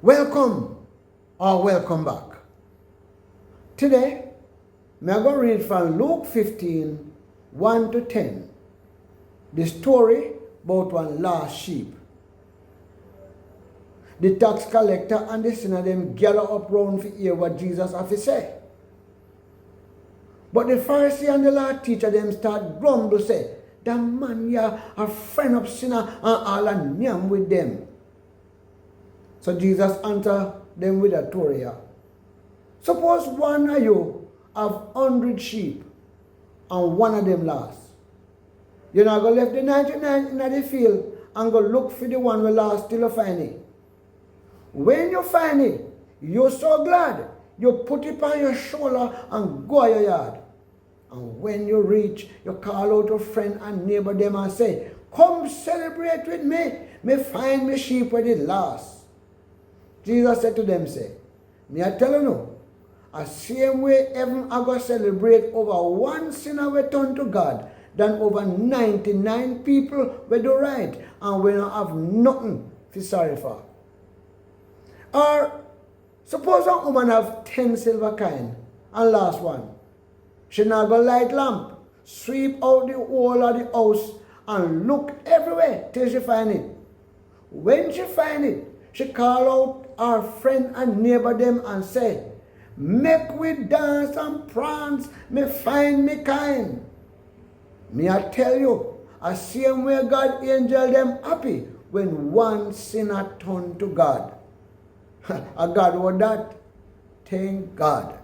Welcome or welcome back. Today, I'm going to read from Luke 15, 1 to 10. The story about one lost sheep. The tax collector and the sinner them gather up round to hear what Jesus has to say. But the Pharisee and the law teacher them start grumble say, "The man here a friend of sinner and all a name with them." So Jesus answered them with a story here. Suppose one of you have 100 sheep and one of them lost. You're not going to leave the 99 in the field and go look for the one who lost till you find it. When you find it, you're so glad. You put it on your shoulder and go your yard. And when you reach, you call out a friend and neighbor them and say, "Come celebrate with me. Me find my sheep where it lost." Jesus said to them, say, "Me I tell you no, a same way heaven I go celebrate over one sinner we turn to God than over 99 people we do right and we don't have nothing to sorry for." Or suppose a woman have 10 silver coins and lost one. She now go light lamp, sweep out the whole of the house and look everywhere till she find it. When she find it, she call out her friend and neighbor them and say, "Make we dance and prance, me find me kind." Me I tell you, a same way God angel them happy when one sinner turn to God. A God what that? Thank God.